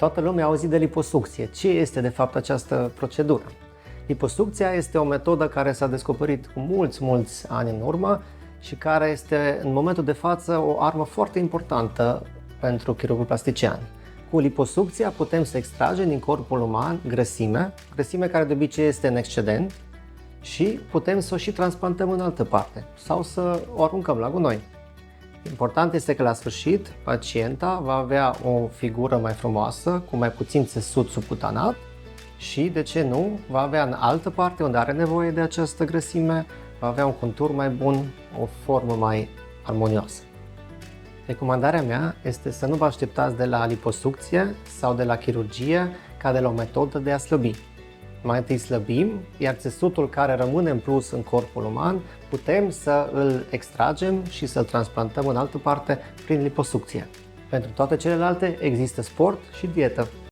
Toată lumea a auzit de liposucție. Ce este de fapt această procedură? Liposucția este o metodă care s-a descoperit cu mulți ani în urmă și care este în momentul de față o armă foarte importantă pentru chirurgul plastician. Cu liposucția putem să extragem din corpul uman grăsime care de obicei este în excedent și putem să o și transplantăm în altă parte sau să o aruncăm la gunoi. Important este că la sfârșit pacienta va avea o figură mai frumoasă, cu mai puțin țesut subcutanat și, de ce nu, va avea în altă parte unde are nevoie de această grăsime, va avea un contur mai bun, o formă mai armonioasă. Recomandarea mea este să nu vă așteptați de la liposucție sau de la chirurgie ca de la o metodă de a slăbi. Mai întâi slăbim, iar țesutul care rămâne în plus în corpul uman putem să îl extragem și să-l transplantăm în altă parte prin liposucție. Pentru toate celelalte există sport și dietă.